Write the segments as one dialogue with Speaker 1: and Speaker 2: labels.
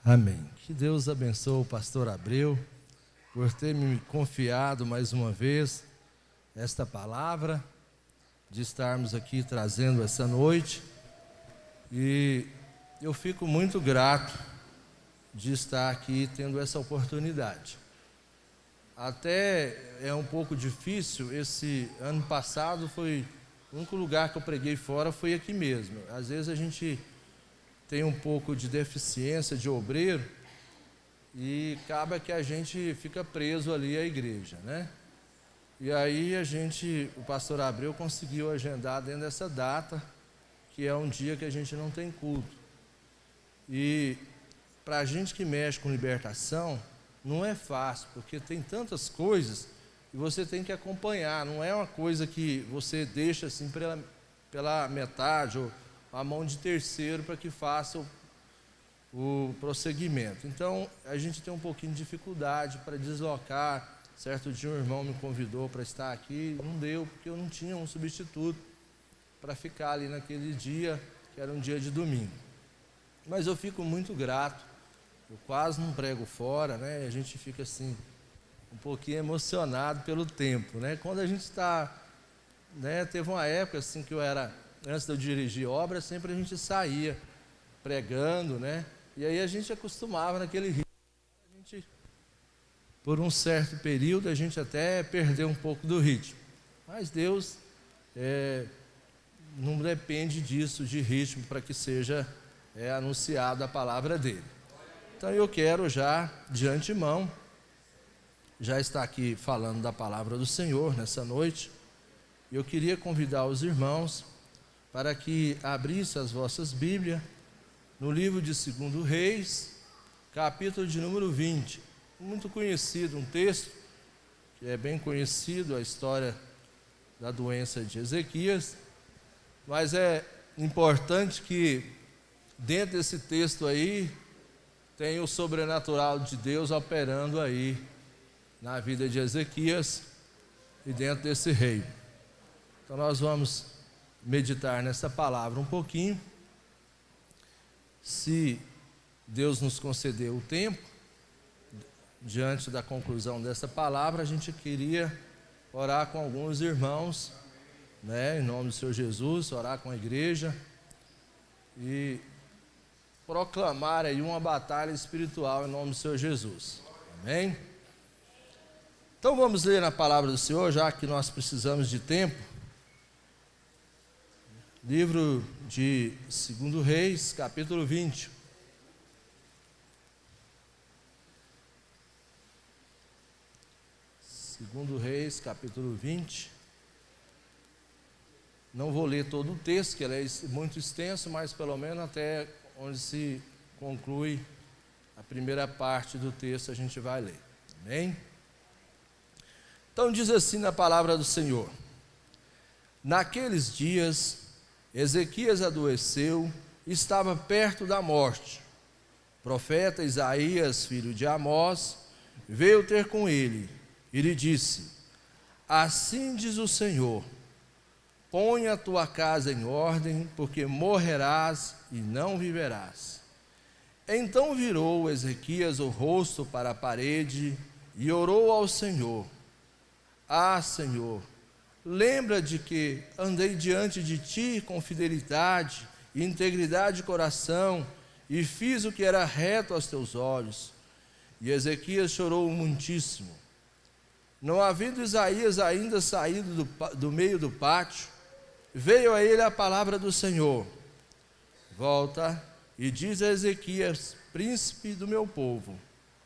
Speaker 1: Amém. Que Deus abençoe o pastor Abreu por ter me confiado mais uma vez esta palavra, de estarmos aqui trazendo essa noite. E eu fico muito grato de estar aqui tendo essa oportunidade. Até é um pouco difícil, esse ano passado foi o único lugar que eu preguei fora, foi aqui mesmo. Às vezes a gente tem um pouco de deficiência de obreiro e acaba que a gente fica preso ali à igreja, né? E aí o pastor Abreu conseguiu agendar dentro dessa data, que é um dia que a gente não tem culto. E para a gente que mexe com libertação, não é fácil, porque tem tantas coisas e você tem que acompanhar, não é uma coisa que você deixa assim pela metade ou a mão de terceiro para que faça o prosseguimento. Então, a gente tem um pouquinho de dificuldade para deslocar. Certo dia um irmão me convidou para estar aqui, não deu, porque eu não tinha um substituto para ficar ali naquele dia, que era um dia de domingo. Mas eu fico muito grato, eu quase não prego fora, né? A gente fica assim, um pouquinho emocionado pelo tempo, né? Quando a gente está, né? Teve uma época assim que antes de eu dirigir obra, sempre a gente saía pregando, né? E aí a gente acostumava naquele ritmo. Por um certo período, a gente até perdeu um pouco do ritmo. Mas Deus não depende disso, de ritmo, para que seja anunciada a palavra dele. Então eu quero já, de antemão, já estar aqui falando da palavra do Senhor nessa noite. Eu queria convidar os irmãos para que abrissem as vossas Bíblias no livro de 2 Reis, capítulo de número 20. Muito conhecido, um texto que é bem conhecido, a história da doença de Ezequias, mas é importante que dentro desse texto aí tem o sobrenatural de Deus operando aí na vida de Ezequias e dentro desse reino. Então nós vamos meditar nessa palavra um pouquinho. Se Deus nos concedeu o tempo, diante da conclusão dessa palavra, a gente queria orar com alguns irmãos, né, em nome do Senhor Jesus, orar com a igreja e proclamar aí uma batalha espiritual em nome do Senhor Jesus. Amém? Então vamos ler na palavra do Senhor, já que nós precisamos de tempo. Livro de 2 Reis, capítulo 20. Segundo Reis, capítulo 20. Não vou ler todo o texto, que ele é muito extenso, mas pelo menos até onde se conclui a primeira parte do texto a gente vai ler. Amém? Então diz assim na palavra do Senhor: Naqueles dias, Ezequias adoeceu e estava perto da morte. O profeta Isaías, filho de Amós, veio ter com ele e lhe disse: Assim diz o Senhor, põe a tua casa em ordem, porque morrerás e não viverás. Então virou Ezequias o rosto para a parede e orou ao Senhor: Ah, Senhor, lembra de que andei diante de ti com fidelidade e integridade de coração e fiz o que era reto aos teus olhos. E Ezequias chorou muitíssimo. Não havendo Isaías ainda saído do meio do pátio, veio a ele a palavra do Senhor: Volta e diz a Ezequias, príncipe do meu povo: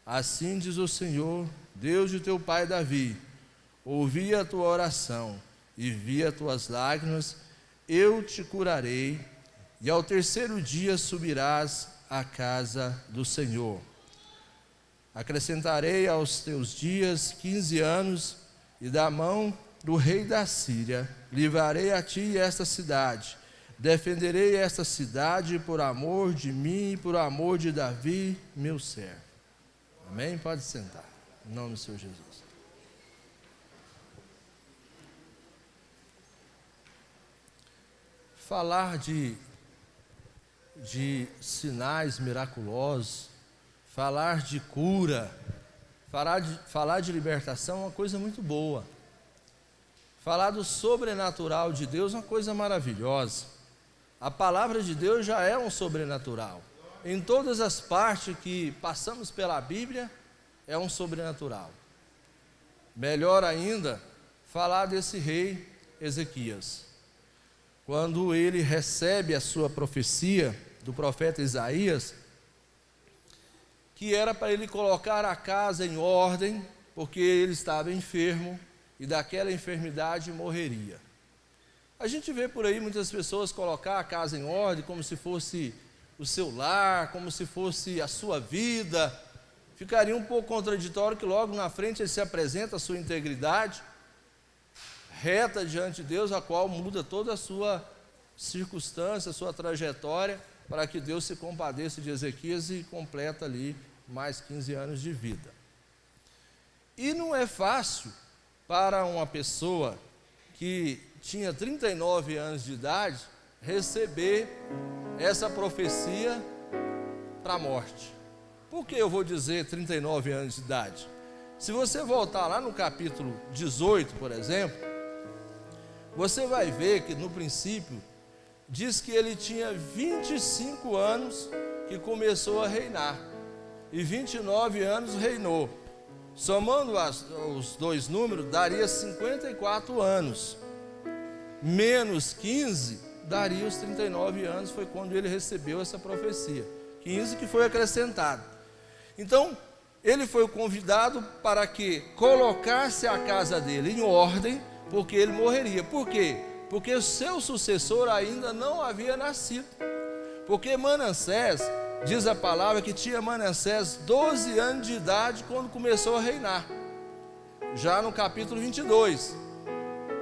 Speaker 1: Assim diz o Senhor, Deus de teu pai Davi: Ouvi a tua oração e vi as tuas lágrimas, eu te curarei, e ao terceiro dia subirás à casa do Senhor. Acrescentarei aos teus dias 15 anos, e da mão do rei da Síria livrarei a ti esta cidade. Defenderei esta cidade por amor de mim e por amor de Davi, meu servo. Amém? Pode sentar. Em nome do Senhor Jesus. Falar de sinais miraculosos falar de cura, falar de libertação é uma coisa muito boa. Falar do sobrenatural de Deus é uma coisa maravilhosa. A palavra de Deus já é um sobrenatural. Em todas as partes que passamos pela Bíblia, é um sobrenatural. Melhor ainda, falar desse rei Ezequias. Quando ele recebe a sua profecia do profeta Isaías, que era para ele colocar a casa em ordem, porque ele estava enfermo e daquela enfermidade morreria. A gente vê por aí muitas pessoas colocar a casa em ordem como se fosse o seu lar, como se fosse a sua vida. Ficaria um pouco contraditório que logo na frente ele se apresenta a sua integridade reta diante de Deus, a qual muda toda a sua circunstância, a sua trajetória, para que Deus se compadeça de Ezequias e completa ali mais 15 anos de vida. E não é fácil para uma pessoa que tinha 39 anos de idade receber essa profecia para a morte. Por que eu vou dizer 39 anos de idade? Se você voltar lá no capítulo 18, por exemplo, você vai ver que no princípio diz que ele tinha 25 anos que começou a reinar e 29 anos reinou. Somando os dois números, daria 54 anos. Menos 15, daria os 39 anos, foi quando ele recebeu essa profecia. 15 que foi acrescentado. Então, ele foi convidado para que colocasse a casa dele em ordem, porque ele morreria. Por quê? Porque o seu sucessor ainda não havia nascido. Porque Manassés, diz a palavra que tinha Manassés 12 anos de idade quando começou a reinar. Já no capítulo 22,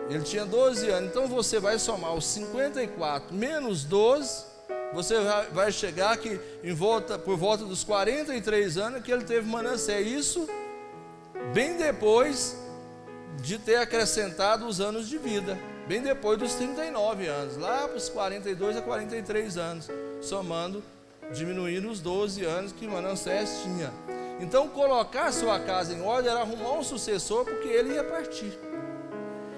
Speaker 1: ele tinha 12 anos. Então você vai somar os 54 menos 12, você vai chegar que por volta dos 43 anos que ele teve Manassés. Isso bem depois de ter acrescentado os anos de vida, bem depois dos 39 anos, lá para os 42 a 43 anos, somando, diminuindo os 12 anos que Manassés tinha. Então colocar sua casa em ordem era arrumar um sucessor, porque ele ia partir.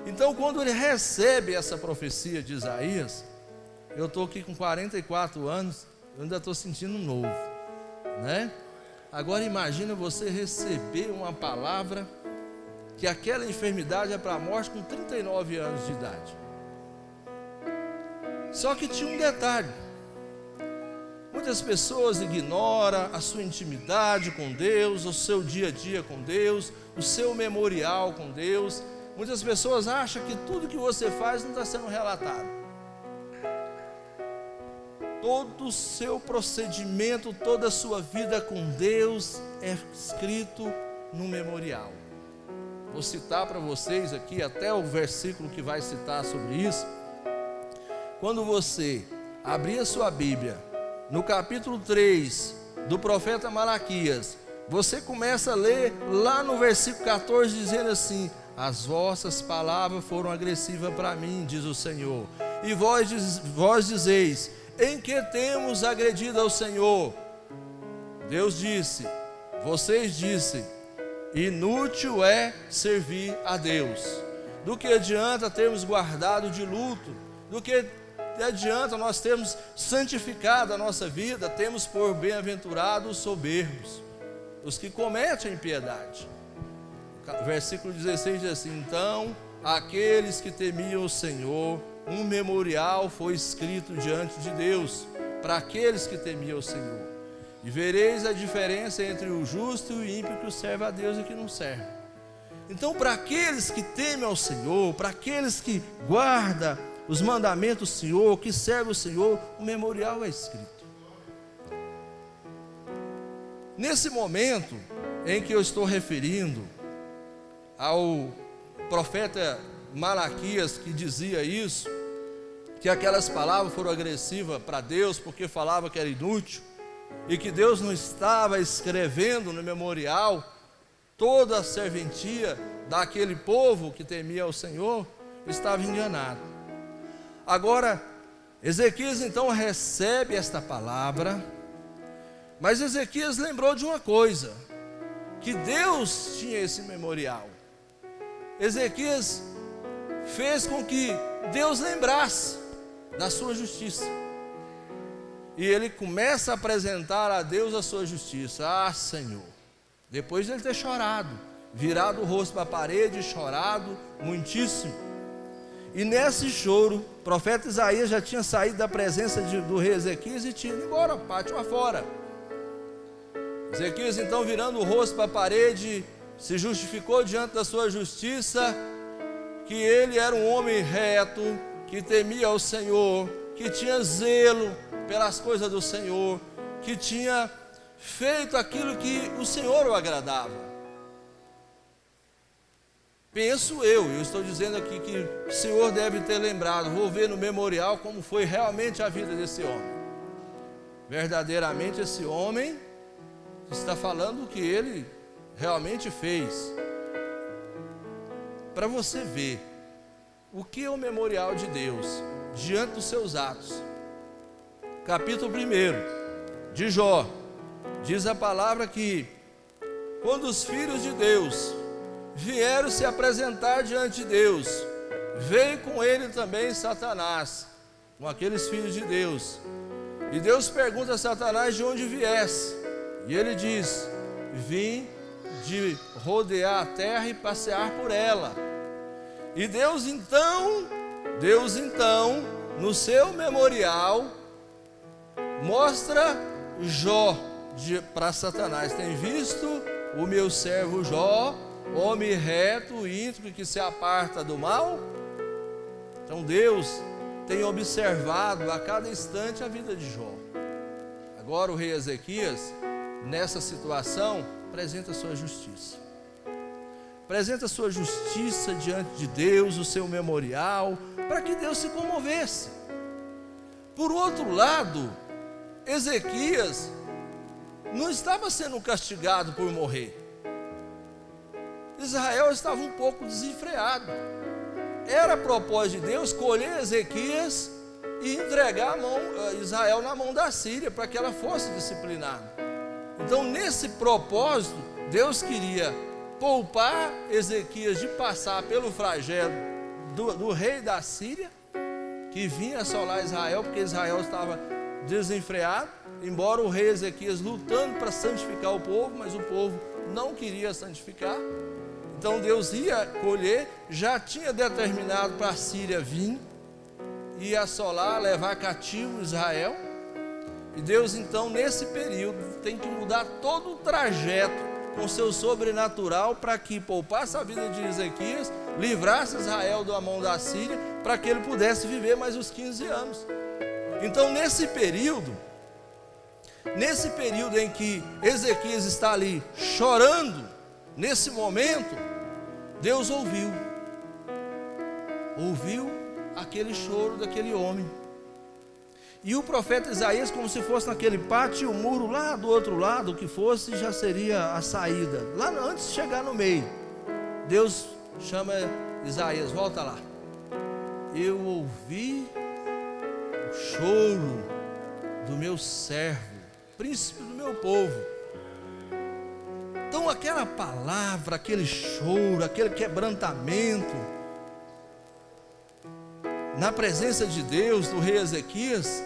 Speaker 1: Então quando ele recebe essa profecia de Isaías, eu estou aqui com 44 anos, eu ainda estou sentindo novo, né? Agora imagina você receber uma palavra que aquela enfermidade é para a morte com 39 anos de idade. Só que tinha um detalhe. Muitas pessoas ignoram a sua intimidade com Deus, o seu dia a dia com Deus, o seu memorial com Deus. Muitas pessoas acham que tudo que você faz não está sendo relatado. Todo o seu procedimento, toda a sua vida com Deus é escrito no memorial. Vou citar para vocês aqui até o versículo que vai citar sobre isso. Quando você abrir a sua Bíblia, no capítulo 3 do profeta Malaquias, você começa a ler lá no versículo 14, dizendo assim: as vossas palavras foram agressivas para mim, diz o Senhor, e vós dizeis, em que temos agredido ao Senhor? Deus disse, vocês dizem, inútil é servir a Deus. Do que adianta termos guardado de luto? Do que adianta nós termos santificado a nossa vida? Temos por bem-aventurados os soberbos, os que cometem impiedade. Versículo 16 diz assim: então aqueles que temiam o Senhor, um memorial foi escrito diante de Deus, para aqueles que temiam o Senhor. E vereis a diferença entre o justo e o ímpio, que serve a Deus e que não serve. Então, para aqueles que temem ao Senhor, para aqueles que guardam os mandamentos do Senhor, que servem o Senhor, o memorial é escrito. Nesse momento em que eu estou referindo ao profeta Malaquias, que dizia isso, que aquelas palavras foram agressivas para Deus, porque falava que era inútil, e que Deus não estava escrevendo no memorial toda a serventia daquele povo que temia ao Senhor, estava enganado. Agora, Ezequias então recebe esta palavra, Mas Ezequias lembrou de uma coisa, que Deus tinha esse memorial. Ezequias fez com que Deus lembrasse da sua justiça. E ele começa a apresentar a Deus a sua justiça. Ah, Senhor, depois de ele ter chorado, virado o rosto para a parede, chorado muitíssimo. E nesse choro, o profeta Isaías já tinha saído da presença do rei Ezequias e tinha ido embora, pátio afora. Ezequias então, virando o rosto para a parede, se justificou diante da sua justiça, que ele era um homem reto, que temia ao Senhor, que tinha zelo pelas coisas do Senhor, que tinha feito aquilo que o Senhor o agradava. Penso eu estou dizendo aqui que o Senhor deve ter lembrado, vou ver no memorial como foi realmente a vida desse homem. Verdadeiramente esse homem está falando o que ele realmente fez. Para você ver o que é o memorial de Deus diante dos seus atos. Capítulo 1 de Jó, diz a palavra que quando os filhos de Deus vieram se apresentar diante de Deus, veio com ele também Satanás, com aqueles filhos de Deus. E Deus pergunta a Satanás de onde viesse. E ele diz: vim de rodear a terra e passear por ela. E Deus então, no seu memorial, mostra Jó para Satanás: tem visto o meu servo Jó, homem reto, íntegro, que se aparta do mal? Então Deus tem observado a cada instante a vida de Jó. Agora o rei Ezequias, nessa situação, apresenta a sua justiça. Apresenta a sua justiça diante de Deus, o seu memorial, para que Deus se comovesse. Por outro lado, Ezequias não estava sendo castigado por morrer. Israel estava um pouco desenfreado. Era propósito de Deus escolher Ezequias e entregar Israel na mão da Síria, para que ela fosse disciplinada. Então, nesse propósito, Deus queria poupar Ezequias de passar pelo flagelo do rei da Síria, que vinha assolar Israel, porque Israel estava desenfreado, embora o rei Ezequias lutando para santificar o povo, mas o povo não queria santificar. Então Deus ia colher, já tinha determinado para a Síria vir e assolar, levar cativo Israel. E Deus então, nesse período, tem que mudar todo o trajeto com seu sobrenatural, para que poupasse a vida de Ezequias, livrasse Israel da mão da Síria, para que ele pudesse viver mais os 15 anos. Então nesse período em que Ezequias está ali chorando, nesse momento, Deus ouviu aquele choro daquele homem. E o profeta Isaías, como se fosse naquele pátio, o muro lá do outro lado, o que fosse, já seria a saída, lá antes de chegar no meio. Deus chama Isaías: volta lá. Eu ouvi o choro do meu servo, príncipe do meu povo. Então aquela palavra, aquele choro, aquele quebrantamento, na presença de Deus, do rei Ezequias,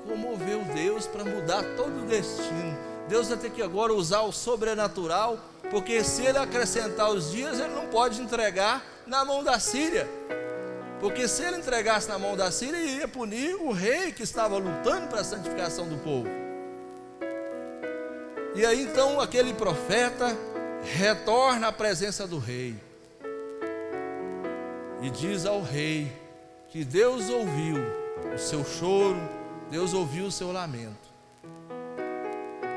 Speaker 1: comoveu Deus para mudar todo o destino. Deus vai ter que agora usar o sobrenatural, porque se ele acrescentar os dias, ele não pode entregar na mão da Síria, porque se ele entregasse na mão da Síria, ele ia punir o rei que estava lutando para a santificação do povo. E aí então aquele profeta retorna à presença do rei e diz ao rei que Deus ouviu o seu choro, Deus ouviu o seu lamento.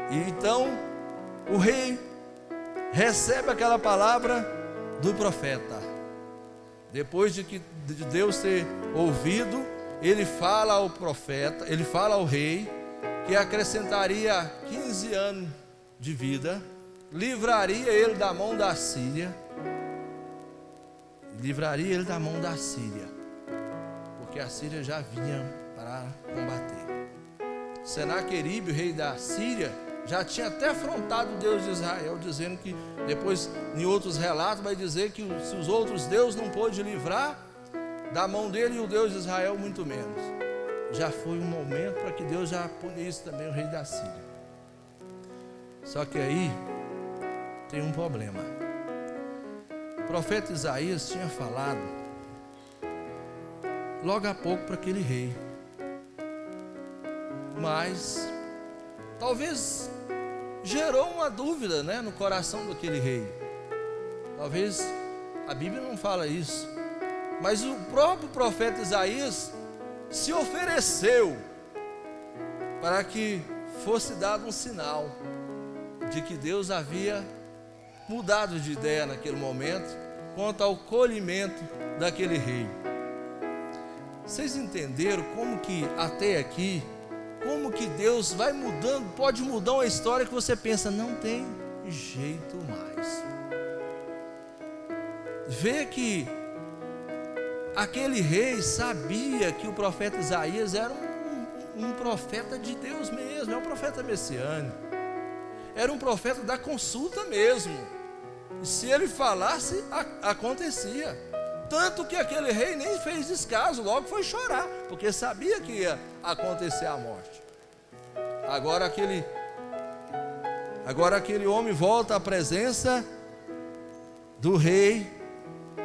Speaker 1: E então o rei recebe aquela palavra do profeta. Depois de Deus ter ouvido, ele fala ao profeta, ele fala ao rei que acrescentaria 15 anos de vida, livraria ele da mão da Síria, porque a Síria já vinha para combater. Senaqueribe, o rei da Síria, já tinha até afrontado o Deus de Israel, dizendo que, depois em outros relatos vai dizer que se os outros deuses não pôde livrar da mão dele, e o Deus de Israel muito menos. Já foi um momento para que Deus já punisse também o rei da Síria. Só que aí tem um problema. O profeta Isaías tinha falado logo há pouco para aquele rei, mas talvez gerou uma dúvida, né, no coração daquele rei. Talvez a Bíblia não fala isso, mas o próprio profeta Isaías se ofereceu para que fosse dado um sinal de que Deus havia mudado de ideia naquele momento quanto ao colhimento daquele rei. Vocês entenderam como que até aqui, como que Deus vai mudando, pode mudar uma história que você pensa, não tem jeito mais. Vê que aquele rei sabia que o profeta Isaías era um profeta de Deus mesmo, é um profeta messiânico, era um profeta da consulta mesmo, e se ele falasse, acontecia. Tanto que aquele rei nem fez descaso, logo foi chorar, porque sabia que ia acontecer a morte. Agora aquele homem volta à presença do rei,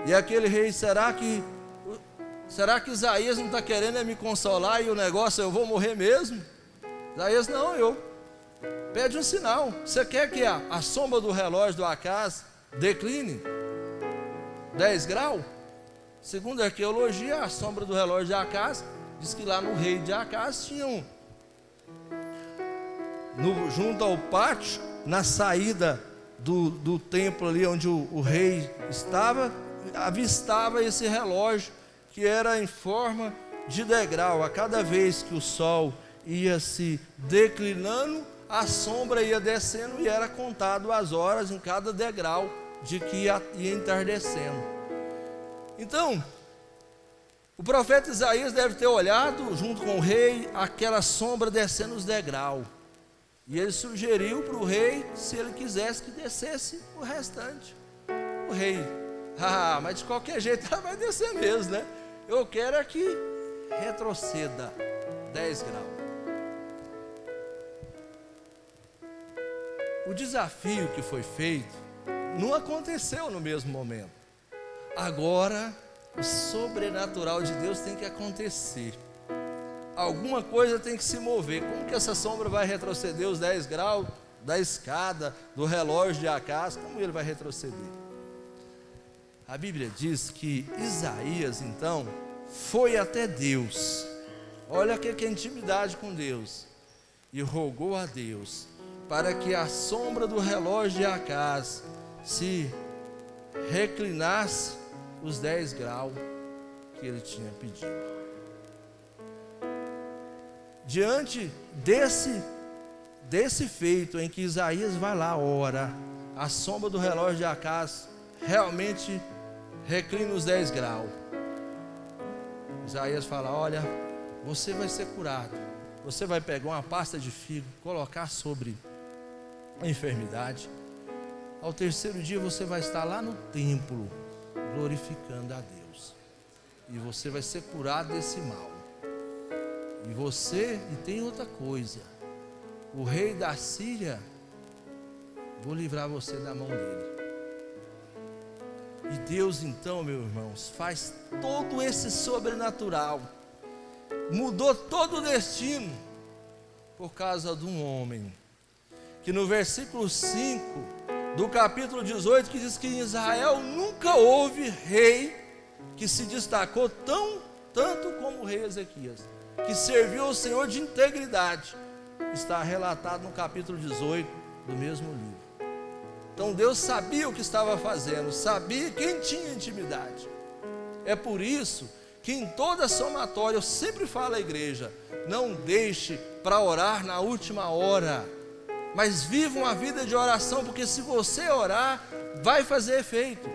Speaker 1: e aquele rei, será que Isaías não está querendo me consolar e o negócio eu vou morrer mesmo? Isaías, não, pede um sinal. Você quer que a sombra do relógio do Acaz decline 10 graus? Segundo a arqueologia, a sombra do relógio de Acaz, diz que lá no rei de Acaz tinha junto ao pátio, na saída do templo ali onde o rei estava, avistava esse relógio que era em forma de degrau. A cada vez que o sol ia se declinando, a sombra ia descendo e era contado as horas em cada degrau de que ia entardecendo. Então, o profeta Isaías deve ter olhado junto com o rei aquela sombra descendo os degraus, e ele sugeriu para o rei, se ele quisesse, que descesse o restante. O rei, mas de qualquer jeito ela vai descer mesmo, né? Eu quero é que retroceda 10 graus. O desafio que foi feito não aconteceu no mesmo momento. Agora, o sobrenatural de Deus tem que acontecer. Alguma coisa tem que se mover. Como que essa sombra vai retroceder os 10 graus da escada, do relógio de Acaz? Como ele vai retroceder? A Bíblia diz que Isaías, então, foi até Deus. Olha que é intimidade com Deus. E rogou a Deus para que a sombra do relógio de Acaz se reclinasse os 10 graus que ele tinha pedido. Diante desse feito em que Isaías vai lá, ora, a sombra do relógio de Acaz realmente reclina os 10 graus. Isaías fala, olha, você vai ser curado. Você vai pegar uma pasta de figo, colocar sobre a enfermidade. Ao terceiro dia você vai estar lá no templo, glorificando a Deus. E você vai ser curado desse mal. E tem outra coisa. O rei da Síria, vou livrar você da mão dele. E Deus então, meus irmãos, faz todo esse sobrenatural. Mudou todo o destino por causa de um homem. Que no versículo 5 do capítulo 18, que diz que em Israel nunca houve rei que se destacou tanto como o rei Ezequias, que serviu ao Senhor de integridade. Está relatado no capítulo 18 do mesmo livro. Então Deus sabia o que estava fazendo, sabia quem tinha intimidade. É por isso que em toda somatória eu sempre falo à igreja, não deixe para orar na última hora, mas viva uma vida de oração, porque se você orar, vai fazer efeito.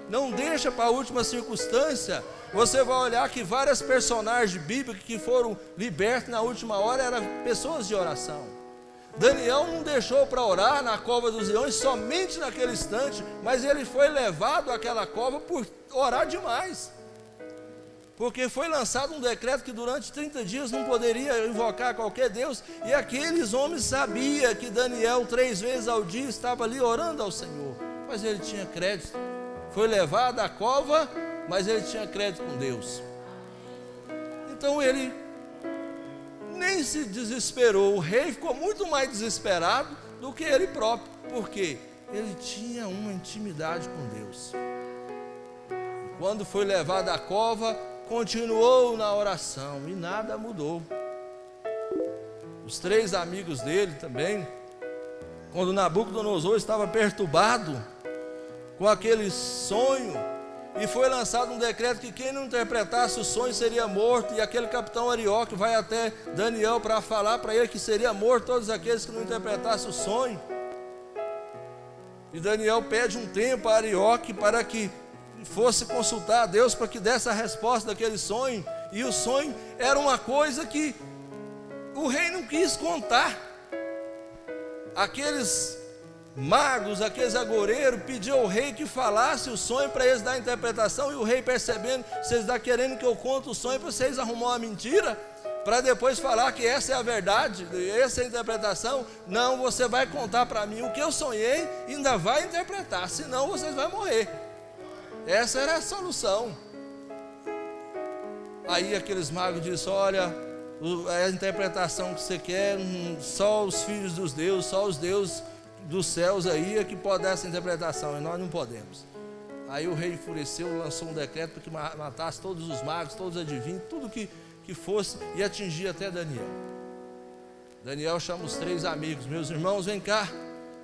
Speaker 1: Não deixa para a última circunstância. Você vai olhar que várias personagens bíblicas que foram libertos na última hora eram pessoas de oração. Daniel não deixou para orar na cova dos leões somente naquele instante, mas ele foi levado àquela cova por orar demais. Porque foi lançado um decreto que durante 30 dias não poderia invocar qualquer Deus, e aqueles homens sabiam que Daniel 3 vezes ao dia estava ali orando ao Senhor, mas ele tinha crédito. Foi levado à cova, mas ele tinha crédito com Deus. Então ele nem se desesperou. O rei ficou muito mais desesperado do que ele próprio, porque ele tinha uma intimidade com Deus. Quando foi levado à cova, continuou na oração e nada mudou. Os 3 amigos dele também, quando Nabucodonosor estava perturbado com aquele sonho, e foi lançado um decreto que quem não interpretasse o sonho seria morto, e aquele capitão Arioque vai até Daniel para falar para ele que seria morto todos aqueles que não interpretassem o sonho. E Daniel pede um tempo a Arioque para que fosse consultar a Deus para que desse a resposta daquele sonho, e o sonho era uma coisa que o rei não quis contar. Aqueles magos, aqueles agoureiros pediu ao rei que falasse o sonho para eles dar a interpretação, e o rei, percebendo, vocês estão querendo que eu conte o sonho para vocês arrumar uma mentira, para depois falar que essa é a verdade, essa é a interpretação. Não, você vai contar para mim o que eu sonhei e ainda vai interpretar, senão vocês vão morrer. Essa era a solução. Aí aqueles magos disseram: olha, a interpretação que você quer, só os filhos dos deuses, só os deuses dos céus aí é que pode dar essa interpretação, e nós não podemos. Aí o rei enfureceu, lançou um decreto para que matasse todos os magos, todos os adivinhos, tudo que fosse, e atingir até Daniel. Daniel chama os 3 amigos: meus irmãos, vem cá,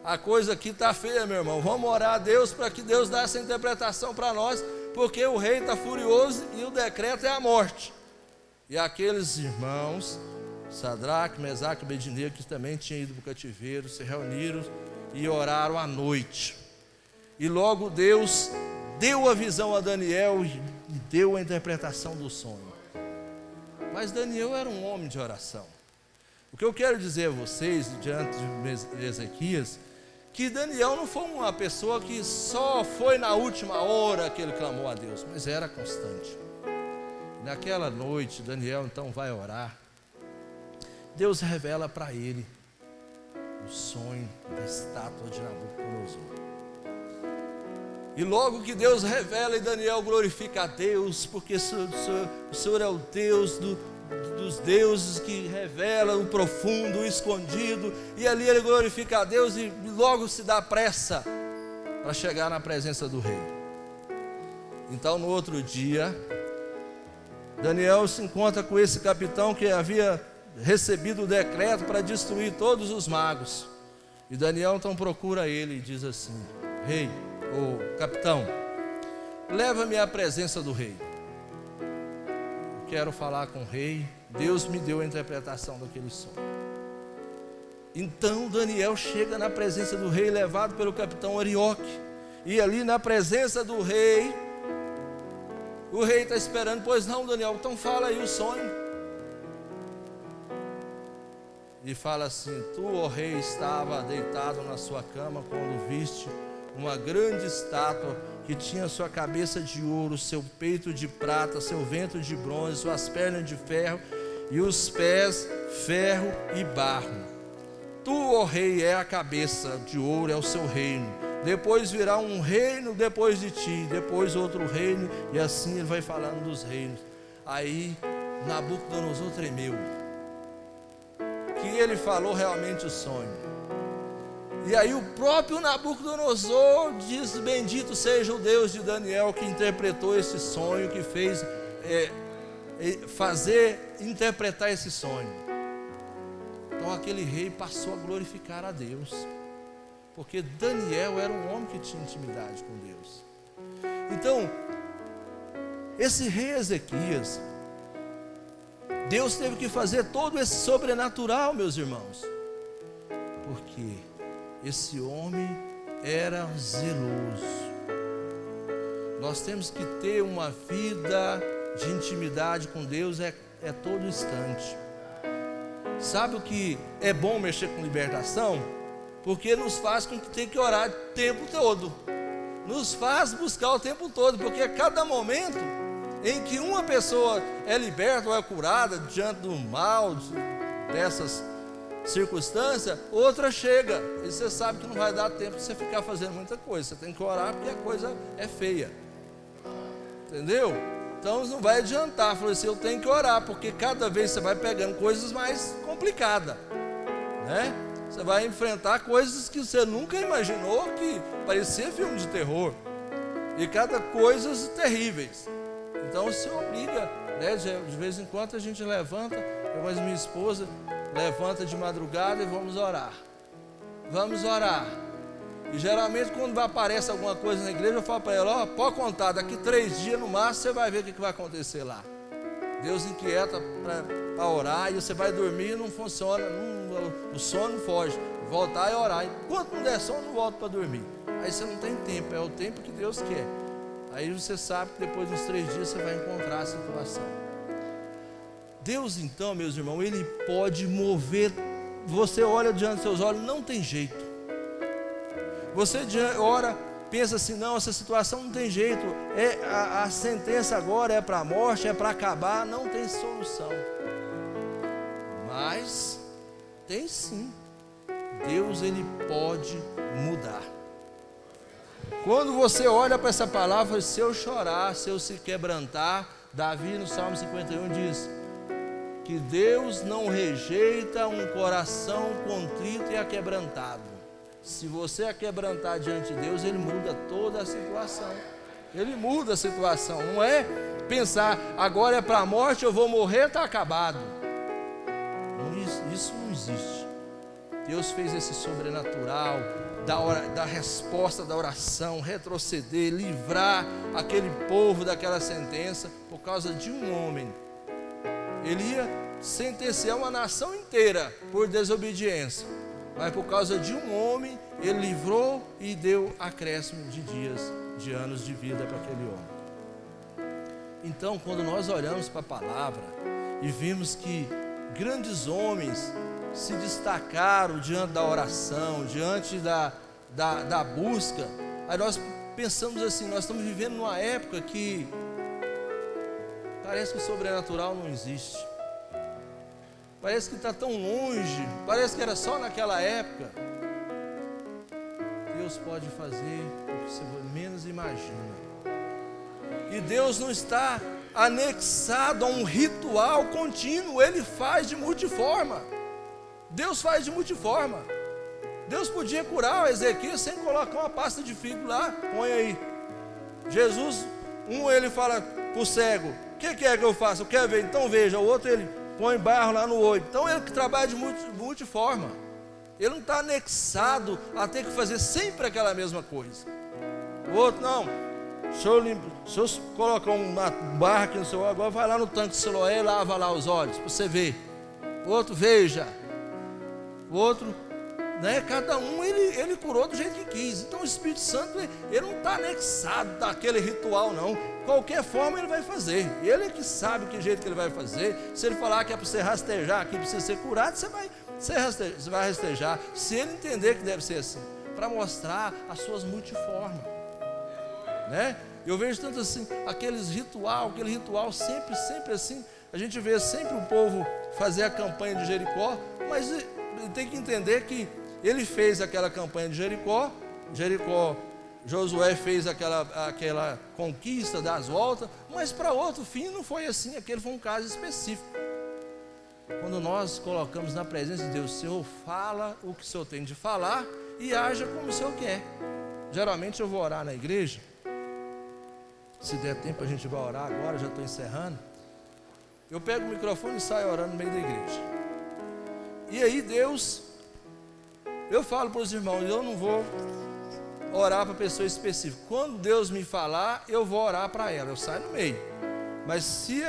Speaker 1: a coisa aqui está feia, meu irmão, vamos orar a Deus para que Deus dê essa interpretação para nós, porque o rei está furioso e o decreto é a morte. E aqueles irmãos, Sadraque, Mesaque e Abednego, que também tinham ido para o cativeiro, se reuniram e oraram à noite. E logo Deus deu a visão a Daniel e deu a interpretação do sonho. Mas Daniel era um homem de oração. O que eu quero dizer a vocês, diante de Ezequias, que Daniel não foi uma pessoa que só foi na última hora que ele clamou a Deus, mas era constante. Naquela noite, Daniel então vai orar. Deus revela para ele o sonho da estátua de Nabucodonosor. E logo que Deus revela, e Daniel glorifica a Deus, porque o Senhor é o Deus dos deuses que revela o profundo, o escondido. E ali ele glorifica a Deus e logo se dá pressa para chegar na presença do rei. Então no outro dia, Daniel se encontra com esse capitão que havia recebido o decreto para destruir todos os magos. E Daniel então procura ele e diz assim: rei, ou capitão, leva-me à presença do rei. Eu quero falar com o rei. Deus me deu a interpretação daquele sonho. Então Daniel chega na presença do rei, levado pelo capitão Arioque. E ali na presença do rei, o rei está esperando. Pois não, Daniel, então fala aí o sonho. E fala assim: tu, ó rei, estava deitado na sua cama quando viste uma grande estátua que tinha sua cabeça de ouro, seu peito de prata, seu ventre de bronze, suas pernas de ferro e os pés ferro e barro. Tu, ó rei, é a cabeça de ouro, é o seu reino. Depois virá um reino depois de ti, depois outro reino, e assim ele vai falando dos reinos. Aí Nabucodonosor tremeu, que ele falou realmente o sonho. E aí o próprio Nabucodonosor diz: bendito seja o Deus de Daniel, que interpretou esse sonho, que fez interpretar esse sonho. Então aquele rei passou a glorificar a Deus, porque Daniel era um homem que tinha intimidade com Deus. Então, esse rei Ezequias, Deus teve que fazer todo esse sobrenatural, meus irmãos, porque esse homem era zeloso. Nós temos que ter uma vida de intimidade com Deus, é todo instante. Sabe o que é bom mexer com libertação? Porque nos faz com que tem que orar o tempo todo. Nos faz buscar o tempo todo, porque a cada momento em que uma pessoa é liberta ou é curada diante do mal, dessas circunstâncias, outra chega. E você sabe que não vai dar tempo de você ficar fazendo muita coisa. Você tem que orar porque a coisa é feia. Entendeu? Então não vai adiantar. Falei assim, eu tenho que orar, porque cada vez você vai pegando coisas mais complicadas, né? Você vai enfrentar coisas que você nunca imaginou, que parecia filme de terror, e cada coisas terríveis. Então se obriga, né? De vez em quando a gente levanta, eu mais minha esposa levanta de madrugada e vamos orar. Vamos orar. E geralmente quando aparece alguma coisa na igreja, eu falo para ela, ó, pode contar, daqui 3 dias no máximo você vai ver o que vai acontecer lá. Deus inquieta para orar, e você vai dormir e não funciona, o sono foge. Voltar e orar. Enquanto não der sono, não volta para dormir. Aí você não tem tempo, é o tempo que Deus quer. Aí você sabe que depois dos 3 dias você vai encontrar a situação. Deus então, meus irmãos, Ele pode mover. Você olha diante dos seus olhos, não tem jeito. Você ora, pensa assim, não, essa situação não tem jeito, a sentença agora é para a morte, é para acabar, não tem solução. Mas tem sim. Deus, Ele pode mudar. Quando você olha para essa palavra, se eu chorar, se eu se quebrantar, Davi no Salmo 51 diz que Deus não rejeita um coração contrito e aquebrantado. Se você aquebrantar diante de Deus, Ele muda toda a situação. Ele muda a situação. Não é pensar, agora é para a morte, eu vou morrer, está acabado. Isso não existe. Deus fez esse sobrenatural da resposta da oração, retroceder, livrar aquele povo daquela sentença por causa de um homem. Ele ia sentenciar uma nação inteira por desobediência, mas por causa de um homem, Ele livrou e deu acréscimo de dias, de anos de vida para aquele homem. Então, quando nós olhamos para a palavra e vimos que grandes homens se destacaram diante da oração, diante da busca, aí nós pensamos assim, nós estamos vivendo numa época que parece que o sobrenatural não existe. Parece que está tão longe, parece que era só naquela época. Deus pode fazer o que você menos imagina. E Deus não está anexado a um ritual contínuo, Ele faz de multiforma. Deus faz de multiforma. Deus podia curar o Ezequias sem colocar uma pasta de figo lá, põe aí. Jesus, ele fala para o cego, o que é que eu faço? Eu quero ver, então veja. O outro ele põe barro lá no olho. Então ele que trabalha de multiforma. Ele não está anexado a ter que fazer sempre aquela mesma coisa. O outro não. Se eu colocar uma barra aqui no seu olho, agora vai lá no tanque de Siloé e lava lá os olhos, para você ver. O outro veja. O outro, né? Cada um ele curou do jeito que quis. Então o Espírito Santo, ele não está anexado daquele ritual não. Qualquer forma ele vai fazer. Ele é que sabe que jeito que ele vai fazer. Se ele falar que é para você rastejar aqui, para você ser curado, você vai rastejar. Se ele entender que deve ser assim, para mostrar as suas multiformas, né? Eu vejo tanto assim, aquele ritual sempre assim. A gente vê sempre o povo fazer a campanha de Jericó, mas tem que entender que ele fez aquela campanha de Jericó, Josué fez aquela conquista das voltas, mas para outro fim não foi assim, aquele foi um caso específico. Quando nós colocamos na presença de Deus, o Senhor fala o que o Senhor tem de falar e haja como o Senhor quer. Geralmente eu vou orar na igreja, se der tempo a gente vai orar agora, já estou encerrando. Eu pego o microfone e saio orando no meio da igreja. E aí Deus, eu falo para os irmãos, eu não vou orar para pessoa específica. Quando Deus me falar, eu vou orar para ela, eu saio no meio. Mas se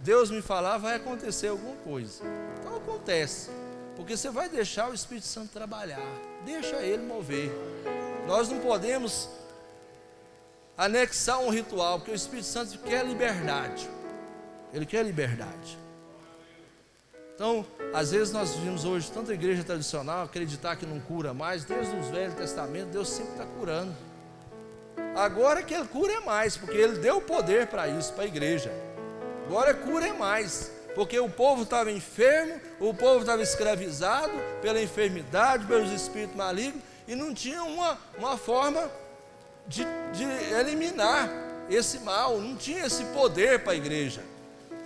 Speaker 1: Deus me falar, vai acontecer alguma coisa. Então acontece, porque você vai deixar o Espírito Santo trabalhar, deixa Ele mover. Nós não podemos anexar um ritual, porque o Espírito Santo quer liberdade. Ele quer liberdade. Então, às vezes nós vimos hoje tanta igreja tradicional acreditar que não cura mais. Desde os Velho Testamento, Deus sempre está curando. Agora que Ele cura é mais, porque Ele deu poder para isso, para a igreja. Agora cura é mais, porque o povo estava enfermo, o povo estava escravizado pela enfermidade, pelos espíritos malignos, e não tinha uma forma de eliminar esse mal, não tinha esse poder para a igreja.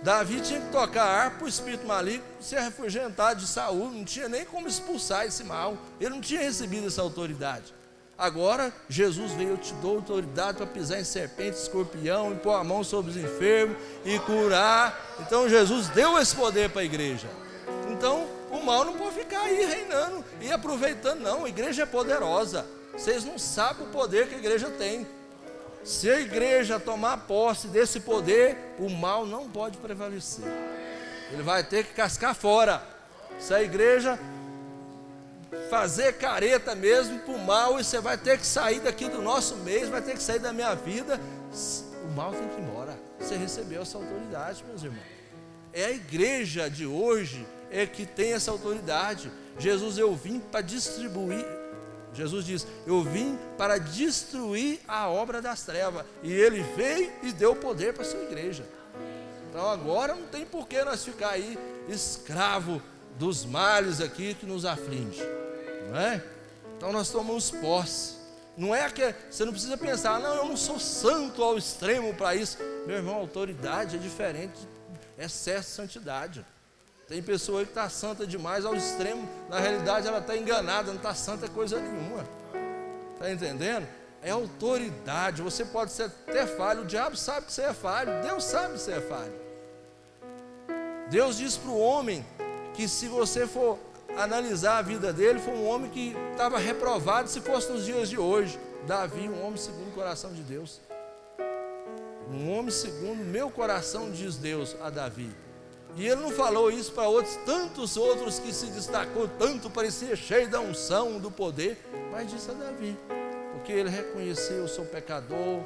Speaker 1: Davi tinha que tocar harpa para o espírito maligno se afugentar de Saul, não tinha nem como expulsar esse mal, ele não tinha recebido essa autoridade. Agora Jesus veio: eu te dou autoridade para pisar em serpente, escorpião, e pôr a mão sobre os enfermos e curar. Então Jesus deu esse poder para a igreja. Então o mal não pode ficar aí reinando e aproveitando, não. A igreja é poderosa, vocês não sabem o poder que a igreja tem. Se a igreja tomar posse desse poder, o mal não pode prevalecer, ele vai ter que cascar fora. Se a igreja fazer careta mesmo para o mal, e você vai ter que sair daqui do nosso meio, vai ter que sair da minha vida, o mal tem que ir embora. Você recebeu essa autoridade, meus irmãos. É a igreja de hoje é que tem essa autoridade. Eu vim para distribuir. Jesus diz: eu vim para destruir a obra das trevas, e Ele veio e deu poder para a sua igreja. Então agora não tem por que nós ficar aí escravo dos males aqui que nos aflige, não é? Então nós tomamos posse. Não é que você não precisa pensar: não, eu não sou santo ao extremo para isso. Meu irmão, a autoridade é diferente de excesso de santidade. Tem pessoa que está santa demais ao extremo, na realidade ela está enganada, não está santa coisa nenhuma. Está entendendo? É autoridade. Você pode ser até falho, o diabo sabe que você é falho, Deus sabe que você é falho. Deus diz para o homem que, se você for analisar a vida dele, foi um homem que estava reprovado se fosse nos dias de hoje. Davi, um homem segundo o coração de Deus. Um homem segundo o meu coração, diz Deus a Davi. E ele não falou isso para tantos outros que se destacou tanto, parecia cheio da unção, do poder, mas disse a Davi, porque ele reconheceu: eu sou pecador,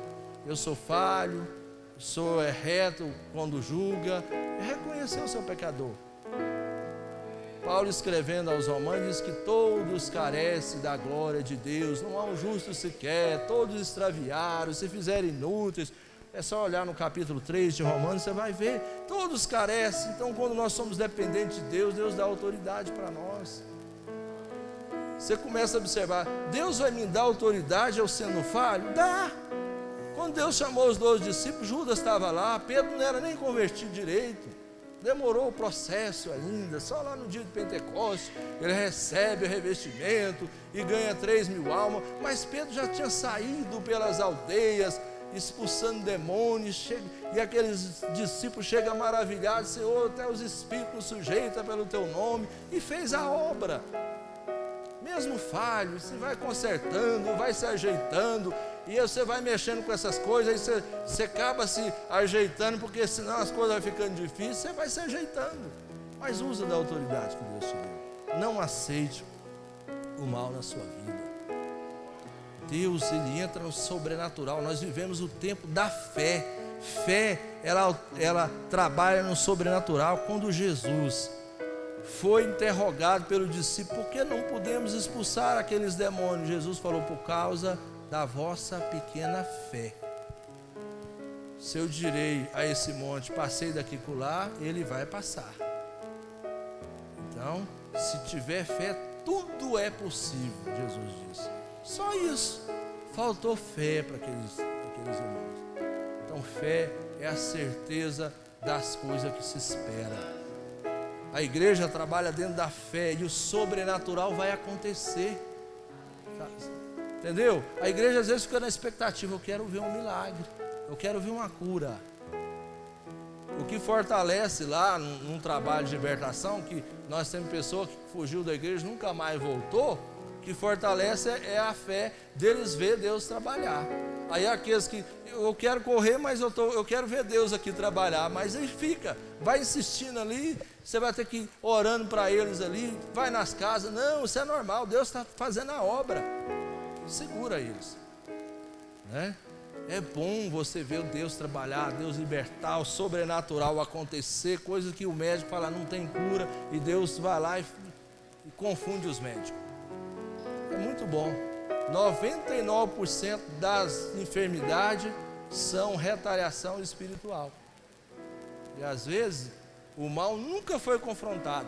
Speaker 1: eu sou falho, sou reto quando julga. Ele reconheceu o seu pecador. Paulo, escrevendo aos Romanos, diz que todos carecem da glória de Deus, não há um justo sequer, todos extraviaram, se fizeram inúteis. É só olhar no capítulo 3 de Romanos, você vai ver, todos carecem. Então, quando nós somos dependentes de Deus, Deus dá autoridade para nós. Você começa a observar: Deus vai me dar autoridade eu sendo falho? Dá. Quando Deus chamou os 12 discípulos, Judas estava lá, Pedro não era nem convertido direito, demorou o processo ainda, só lá no dia de Pentecostes ele recebe o revestimento e ganha 3.000 almas, mas Pedro já tinha saído pelas aldeias, expulsando demônios, e aqueles discípulos chegam maravilhados: Senhor, até os espíritos sujeitam pelo teu nome, e fez a obra. Mesmo falho, você vai consertando, vai se ajeitando, e você vai mexendo com essas coisas, aí você acaba se ajeitando, porque senão as coisas vão ficando difíceis, você vai se ajeitando, mas usa da autoridade que Deus te deu. Não aceite o mal na sua vida. Deus, Ele entra no sobrenatural. Nós vivemos o tempo da fé. Fé, ela trabalha no sobrenatural. Quando Jesus foi interrogado pelo discípulo: por que não podemos expulsar aqueles demônios? Jesus falou: por causa da vossa pequena fé. Se eu direi a esse monte: passei daqui por lá, ele vai passar. Então, se tiver fé, tudo é possível, Jesus disse. Só isso, faltou fé para aqueles irmãos. Então, fé é a certeza das coisas que se espera. A igreja trabalha dentro da fé, e o sobrenatural vai acontecer. Entendeu? A igreja às vezes fica na expectativa: eu quero ver um milagre, eu quero ver uma cura. O que fortalece lá num trabalho de libertação, que nós temos pessoa que fugiu da igreja, nunca mais voltou, que fortalece é a fé deles ver Deus trabalhar. Aí aqueles que: eu quero correr, mas eu quero ver Deus aqui trabalhar, mas aí vai insistindo ali, você vai ter que ir orando para eles ali, vai nas casas. Não, isso é normal, Deus está fazendo a obra. Segura eles, né? É bom você ver o Deus trabalhar, Deus libertar, o sobrenatural acontecer, coisas que o médico fala não tem cura, e Deus vai lá e confunde os médicos. É muito bom. 99% das enfermidades são retaliação espiritual. E às vezes o mal nunca foi confrontado.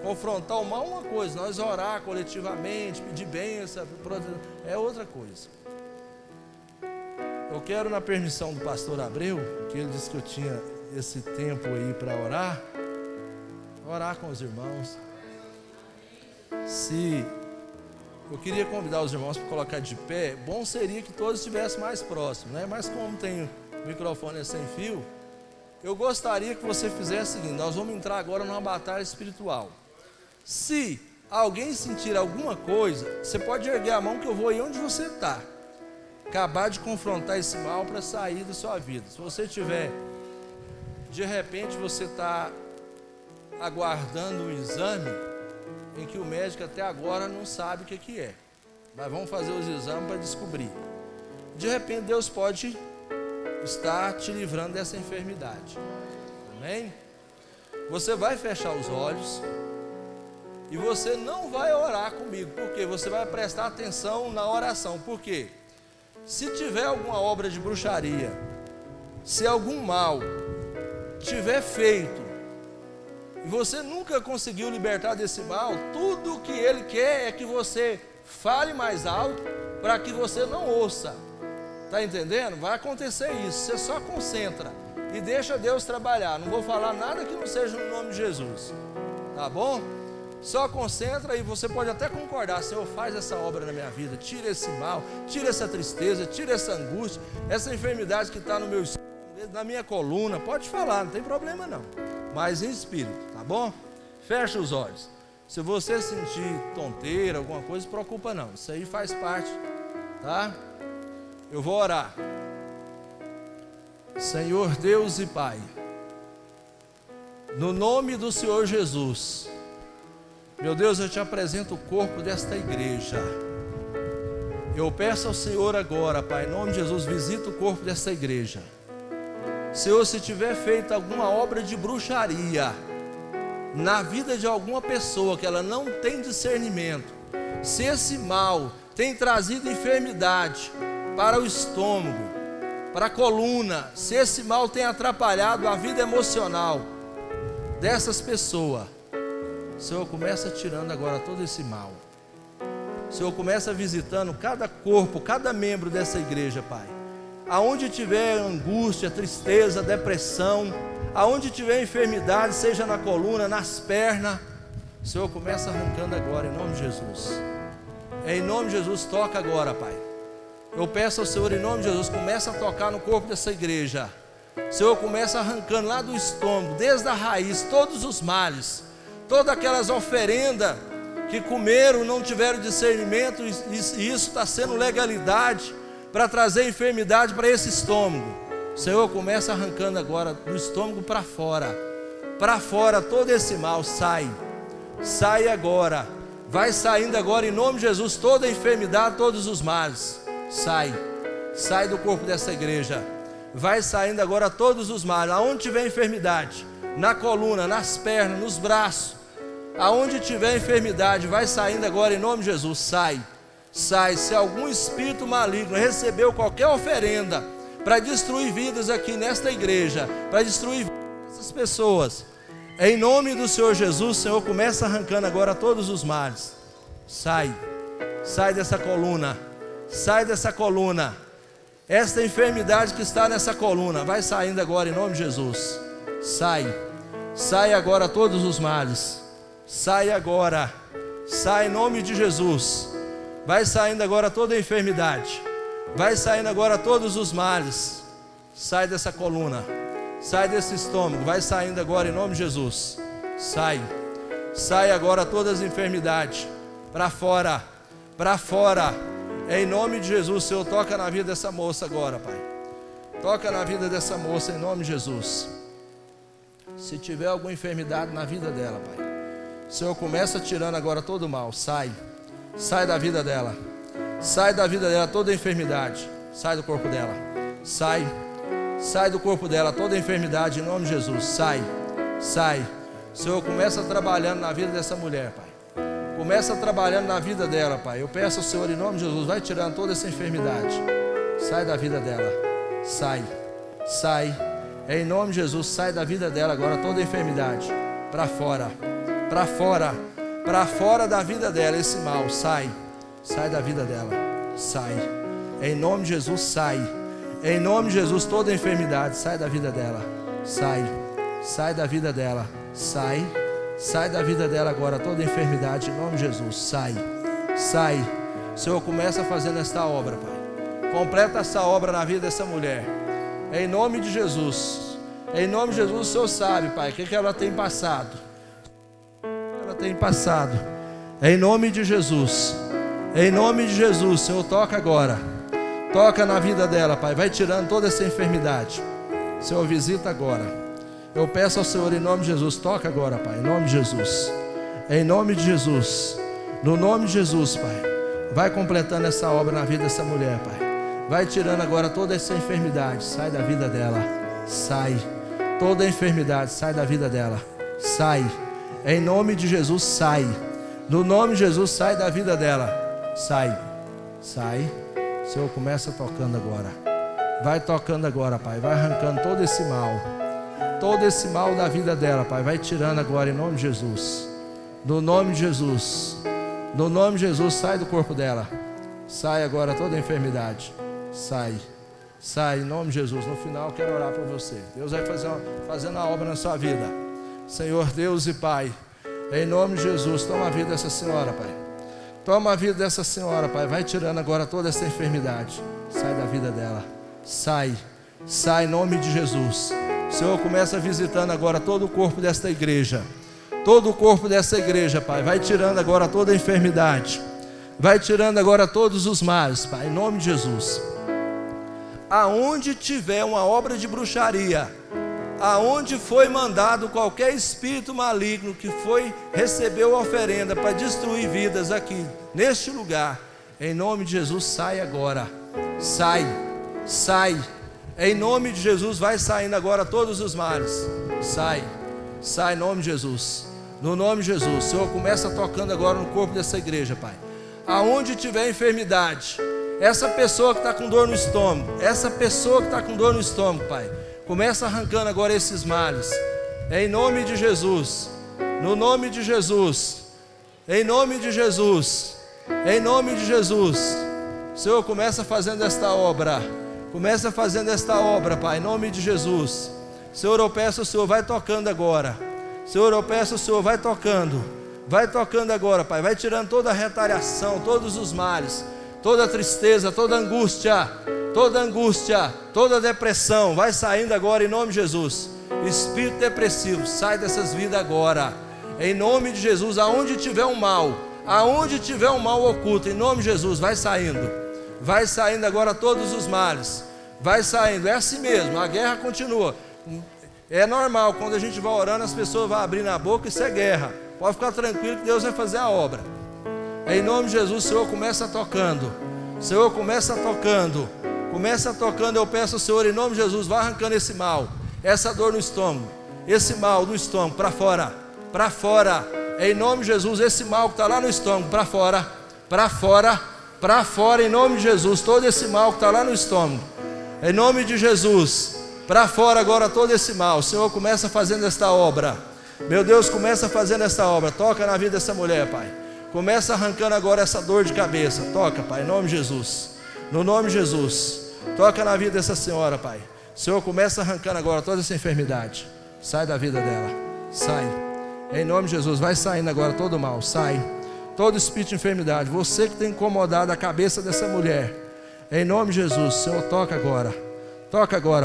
Speaker 1: Confrontar o mal é uma coisa, nós orar coletivamente, pedir bênção, é outra coisa. Eu quero, na permissão do pastor Abreu, que ele disse que eu tinha esse tempo aí para orar com os irmãos. Eu queria convidar os irmãos para colocar de pé. Bom seria que todos estivessem mais próximos, né? Mas como tem o microfone sem fio, eu gostaria que você fizesse o seguinte: nós vamos entrar agora numa batalha espiritual. Se alguém sentir alguma coisa, você pode erguer a mão que eu vou aí onde você está. Acabar de confrontar esse mal para sair da sua vida. Se você tiver, de repente você está aguardando um exame em que o médico até agora não sabe o que é, mas vamos fazer os exames para descobrir. De repente Deus pode estar te livrando dessa enfermidade. Amém? Você vai fechar os olhos e você não vai orar comigo, porque você vai prestar atenção na oração. Por quê? Se tiver alguma obra de bruxaria, se algum mal tiver feito e você nunca conseguiu libertar desse mal, tudo que ele quer é que você fale mais alto para que você não ouça. Está entendendo? Vai acontecer isso. Você só concentra e deixa Deus trabalhar. Não vou falar nada que não seja no nome de Jesus. Tá bom? Só concentra e você pode até concordar: Senhor, faz essa obra na minha vida, tira esse mal, tira essa tristeza, tira essa angústia, essa enfermidade que está no meu estômago, na minha coluna. Pode falar, não tem problema não, mas em espírito, tá bom? Fecha os olhos. Se você sentir tonteira, alguma coisa, não se preocupa não, isso aí faz parte, tá? Eu vou orar. Senhor Deus e Pai, no nome do Senhor Jesus, meu Deus, eu te apresento o corpo desta igreja. Eu peço ao Senhor agora, Pai, em nome de Jesus, visita o corpo desta igreja. Senhor, se tiver feito alguma obra de bruxaria na vida de alguma pessoa que ela não tem discernimento, se esse mal tem trazido enfermidade para o estômago, para a coluna, se esse mal tem atrapalhado a vida emocional dessas pessoas, Senhor, começa tirando agora todo esse mal. Senhor, começa visitando cada corpo, cada membro dessa igreja, Pai. Aonde tiver angústia, tristeza, depressão, aonde tiver enfermidade, seja na coluna, nas pernas, Senhor, começa arrancando agora, em nome de Jesus. Em nome de Jesus, toca agora, Pai. Eu peço ao Senhor, em nome de Jesus, começa a tocar no corpo dessa igreja. Senhor, começa arrancando lá do estômago, desde a raiz, todos os males, todas aquelas oferendas que comeram, não tiveram discernimento, e isso está sendo legalidade para trazer enfermidade para esse estômago. Senhor, começa arrancando agora do estômago para fora todo esse mal, sai agora, vai saindo agora em nome de Jesus, toda a enfermidade, todos os males, sai do corpo dessa igreja, vai saindo agora todos os males, aonde tiver enfermidade, na coluna, nas pernas, nos braços, aonde tiver enfermidade, vai saindo agora em nome de Jesus, sai. Se algum espírito maligno recebeu qualquer oferenda para destruir vidas aqui nesta igreja, para destruir essas pessoas, em nome do Senhor Jesus, Senhor, começa arrancando agora todos os males, sai dessa coluna, esta enfermidade que está nessa coluna, vai saindo agora em nome de Jesus, sai agora todos os males, sai em nome de Jesus, vai saindo agora toda a enfermidade, vai saindo agora todos os males, sai dessa coluna, sai desse estômago, vai saindo agora em nome de Jesus, sai agora todas as enfermidades, para fora, em nome de Jesus. Senhor, toca na vida dessa moça agora, Pai, toca na vida dessa moça em nome de Jesus. Se tiver alguma enfermidade na vida dela, Pai, Senhor, começa tirando agora todo o mal, sai da vida dela toda a enfermidade, Sai do corpo dela. Sai. Sai do corpo dela toda enfermidade em nome de Jesus. Sai. Sai. Senhor, começa trabalhando na vida dessa mulher, Pai. Começa trabalhando na vida dela, Pai. Eu peço ao Senhor em nome de Jesus, vai tirando toda essa enfermidade. Sai da vida dela. Sai. Sai. Em nome de Jesus, sai da vida dela agora toda enfermidade. Para fora. Para fora. Para fora da vida dela esse mal. Sai. Sai da vida dela. Sai. Em nome de Jesus, sai. Em nome de Jesus, toda enfermidade, sai da vida dela. Sai. Sai da vida dela. Sai. Sai da vida dela agora, toda enfermidade, em nome de Jesus. Sai. Sai. Senhor, começa fazendo esta obra, Pai. Completa essa obra na vida dessa mulher. Em nome de Jesus. Em nome de Jesus, o Senhor sabe, Pai, o que ela tem passado. Ela tem passado. Em nome de Jesus. Em nome de Jesus, Senhor, toca agora. Toca na vida dela, Pai. Vai tirando toda essa enfermidade. Senhor, visita agora. Eu peço ao Senhor em nome de Jesus. Toca agora, Pai. Em nome de Jesus. Em nome de Jesus. No nome de Jesus, Pai. Vai completando essa obra na vida dessa mulher, Pai. Vai tirando agora toda essa enfermidade. Sai da vida dela. Sai. Toda enfermidade. Sai da vida dela. Sai. Em nome de Jesus, sai. No nome de Jesus, sai da vida dela. Sai. Sai. Senhor, começa tocando agora. Vai tocando agora, Pai. Vai arrancando todo esse mal. Todo esse mal da vida dela, Pai. Vai tirando agora em nome de Jesus. No nome de Jesus. No nome de Jesus, sai do corpo dela. Sai agora toda a enfermidade. Sai. Sai em nome de Jesus. No final, eu quero orar por você. Deus vai fazendo a obra na sua vida. Senhor Deus e Pai, em nome de Jesus, toma a vida dessa senhora, Pai. Toma a vida dessa senhora, Pai. Vai tirando agora toda essa enfermidade. Sai da vida dela. Sai. Sai em nome de Jesus. Senhor, começa visitando agora todo o corpo desta igreja. Todo o corpo dessa igreja, Pai. Vai tirando agora toda a enfermidade. Vai tirando agora todos os males, Pai. Em nome de Jesus. Aonde tiver uma obra de bruxaria, aonde foi mandado qualquer espírito maligno que recebeu a oferenda para destruir vidas aqui, neste lugar, em nome de Jesus, sai agora. Sai. Sai. Em nome de Jesus, vai saindo agora todos os males. Sai. Sai em nome de Jesus. No nome de Jesus. Senhor, começa tocando agora no corpo dessa igreja, Pai. Aonde tiver enfermidade, essa pessoa que está com dor no estômago, Pai, começa arrancando agora esses males. Em nome de Jesus. No nome de Jesus. Em nome de Jesus. Em nome de Jesus. Senhor, começa fazendo esta obra. Começa fazendo esta obra, Pai, em nome de Jesus. Senhor, eu peço ao Senhor, vai tocando agora. Senhor, eu peço ao Senhor, vai tocando. Vai tocando agora, Pai. Vai tirando toda a retaliação, todos os males, toda a tristeza, toda a angústia, toda a depressão. Vai saindo agora em nome de Jesus. Espírito depressivo, sai dessas vidas agora. Em nome de Jesus, aonde tiver um mal oculto, em nome de Jesus, vai saindo. Vai saindo agora todos os males. Vai saindo, é assim mesmo, a guerra continua. É normal, quando a gente vai orando, as pessoas vão abrindo a boca, isso é guerra. Pode ficar tranquilo que Deus vai fazer a obra. Em nome de Jesus, o Senhor começa tocando. Senhor, começa tocando. Começa tocando, eu peço ao Senhor, em nome de Jesus, vai arrancando esse mal, essa dor no estômago, esse mal do estômago, para fora. Para fora. Em nome de Jesus, esse mal que está lá no estômago, para fora. Para fora. Para fora, em nome de Jesus, todo esse mal que está lá no estômago, em nome de Jesus, para fora agora todo esse mal. O Senhor começa fazendo esta obra, meu Deus, começa fazendo esta obra. Toca na vida dessa mulher, Pai. Começa arrancando agora essa dor de cabeça. Toca, Pai, em nome de Jesus. No nome de Jesus, toca na vida dessa senhora, Pai. O Senhor começa arrancando agora toda essa enfermidade. Sai da vida dela, sai. Em nome de Jesus, vai saindo agora todo o mal, sai. Todo espírito de enfermidade, você que tem incomodado a cabeça dessa mulher, em nome de Jesus, Senhor, toca agora,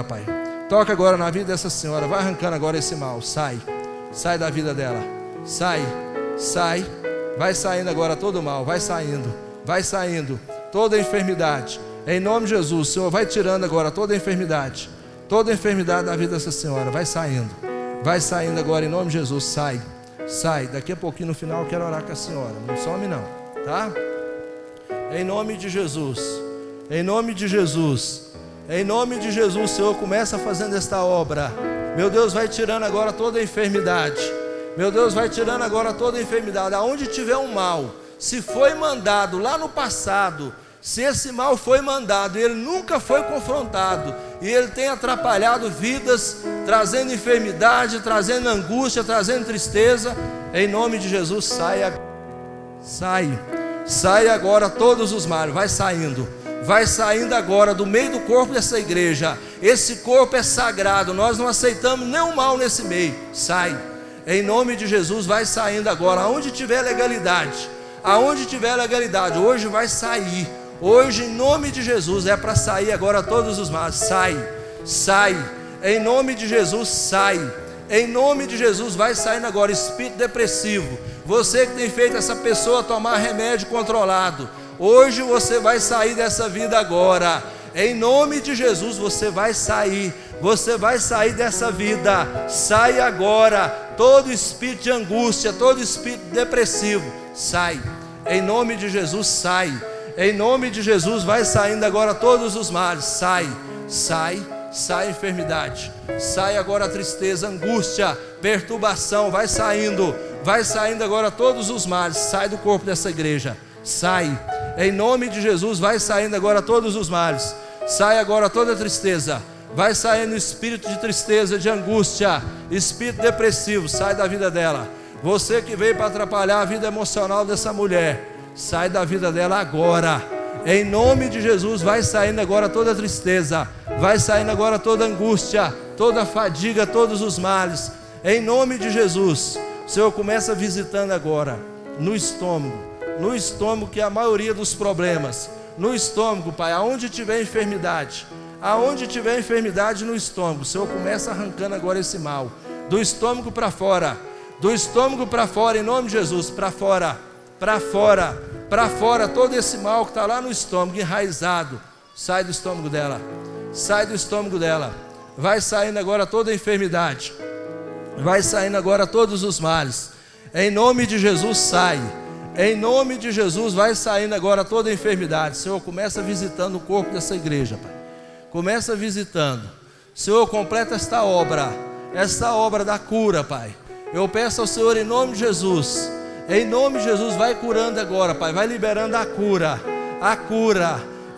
Speaker 1: Pai, toca agora na vida dessa senhora, vai arrancando agora esse mal, sai da vida dela, sai, vai saindo agora todo o mal, vai saindo, toda a enfermidade, em nome de Jesus, Senhor, vai tirando agora toda a enfermidade da vida dessa senhora, vai saindo agora em nome de Jesus, sai, daqui a pouquinho no final eu quero orar com a senhora, não some não, tá? Em nome de Jesus, Em nome de Jesus. Em nome de Jesus, Senhor, começa fazendo esta obra. Meu Deus, vai tirando agora toda a enfermidade. Meu Deus, vai tirando agora toda a enfermidade. Aonde tiver um mal, se foi mandado lá no passado, se esse mal foi mandado e ele nunca foi confrontado, e ele tem atrapalhado vidas, trazendo enfermidade, trazendo angústia, trazendo tristeza, em nome de Jesus, sai agora todos os males. Vai saindo agora do meio do corpo dessa igreja. Esse corpo é sagrado, nós não aceitamos nenhum mal nesse meio. Sai, em nome de Jesus, vai saindo agora. Aonde tiver legalidade, hoje vai sair. Hoje, em nome de Jesus, é para sair agora todos os males. Sai, em nome de Jesus, sai. Em nome de Jesus, vai saindo agora espírito depressivo. Você que tem feito essa pessoa tomar remédio controlado, hoje você vai sair dessa vida agora. Em nome de Jesus, você vai sair dessa vida. Sai agora todo espírito de angústia, todo espírito depressivo. Sai, em nome de Jesus, sai. Em nome de Jesus, vai saindo agora todos os males. Sai a enfermidade. Sai agora a tristeza, angústia, perturbação. Vai saindo agora todos os males. Sai do corpo dessa igreja. Sai, em nome de Jesus, vai saindo agora todos os males. Sai agora toda a tristeza. Vai saindo espírito de tristeza, de angústia, espírito depressivo. Sai da vida dela. Você que veio para atrapalhar a vida emocional dessa mulher, sai da vida dela agora. Em nome de Jesus, vai saindo agora toda a tristeza, vai saindo agora toda a angústia, toda a fadiga, todos os males. Em nome de Jesus, o Senhor começa visitando agora no estômago que é a maioria dos problemas. No estômago, Pai, aonde tiver enfermidade no estômago, o Senhor começa arrancando agora esse mal, do estômago para fora, em nome de Jesus, para fora, todo esse mal que está lá no estômago, enraizado, sai do estômago dela, vai saindo agora toda a enfermidade, vai saindo agora todos os males, em nome de Jesus, sai, em nome de Jesus, vai saindo agora toda a enfermidade. Senhor, começa visitando o corpo dessa igreja, Pai, começa visitando. Senhor, completa esta obra da cura, Pai. Eu peço ao Senhor, em nome de Jesus, vai curando agora, Pai, vai liberando a cura,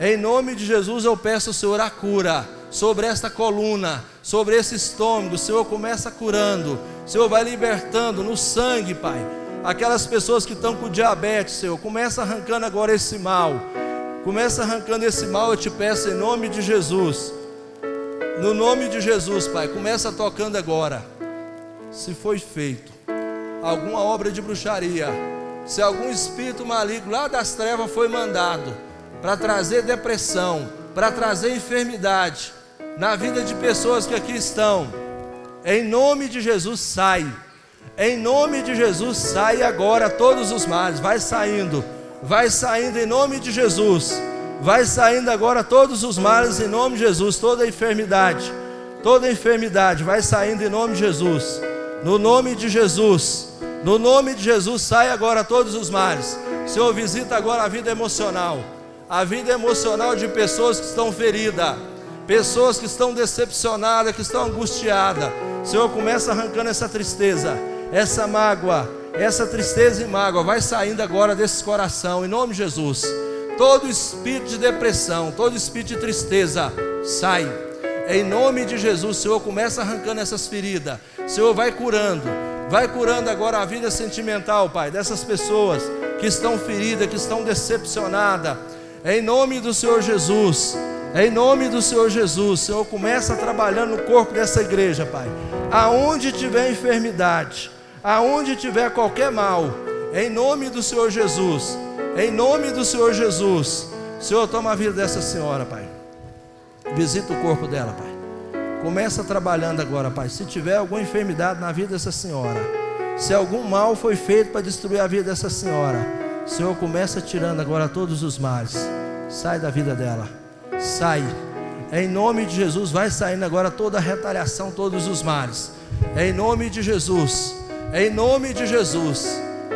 Speaker 1: em nome de Jesus eu peço ao Senhor a cura, sobre esta coluna, sobre esse estômago. O Senhor começa curando, o Senhor vai libertando no sangue, Pai, aquelas pessoas que estão com diabetes, Senhor, começa arrancando agora esse mal, eu te peço em nome de Jesus, no nome de Jesus, Pai, começa tocando agora. Se foi feito alguma obra de bruxaria, se algum espírito maligno lá das trevas foi mandado para trazer depressão, para trazer enfermidade na vida de pessoas que aqui estão, em nome de Jesus, sai. Em nome de Jesus, sai agora todos os males. Vai saindo em nome de Jesus. Vai saindo agora todos os males em nome de Jesus. Toda enfermidade vai saindo em nome de Jesus. No nome de Jesus, sai agora todos os males. Senhor, visita agora a vida emocional de pessoas que estão feridas, pessoas que estão decepcionadas, que estão angustiadas. Senhor, começa arrancando essa tristeza, essa mágoa, essa tristeza e mágoa, vai saindo agora desses coração, em nome de Jesus. Todo espírito de depressão, todo espírito de tristeza, sai. Em nome de Jesus, Senhor, começa arrancando essas feridas. Senhor, vai curando agora a vida sentimental, Pai, dessas pessoas que estão feridas, que estão decepcionadas. Em nome do Senhor Jesus, Senhor, começa trabalhando no corpo dessa igreja, Pai. Aonde tiver enfermidade, aonde tiver qualquer mal, em nome do Senhor Jesus, Senhor, toma a vida dessa senhora, Pai. Visita o corpo dela, Pai. Começa trabalhando agora, Pai. Se tiver alguma enfermidade na vida dessa senhora, se algum mal foi feito para destruir a vida dessa senhora, Senhor, começa tirando agora todos os males. Sai da vida dela, sai. Em nome de Jesus, vai saindo agora toda a retaliação, todos os males. Em nome de Jesus,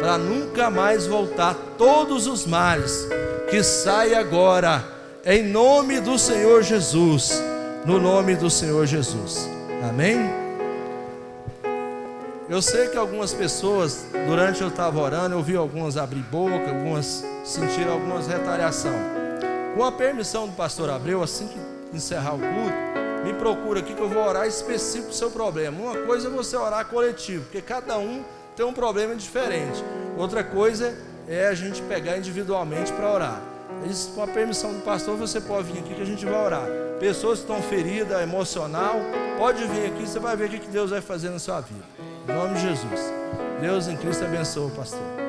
Speaker 1: para nunca mais voltar todos os males. Que sai agora, em nome do Senhor Jesus. No nome do Senhor Jesus. Amém? Eu sei que algumas pessoas, durante eu estava orando, eu vi algumas abrir boca, algumas sentiram algumas retaliação. Com a permissão do pastor Abreu, assim que encerrar o culto, me procura aqui que eu vou orar específico do seu problema. Uma coisa é você orar coletivo, porque cada um tem um problema diferente. Outra coisa é a gente pegar individualmente para orar. Isso, com a permissão do pastor, você pode vir aqui que a gente vai orar. Pessoas que estão feridas, emocional, pode vir aqui, você vai ver o que Deus vai fazer na sua vida. Em nome de Jesus. Deus em Cristo abençoe o pastor.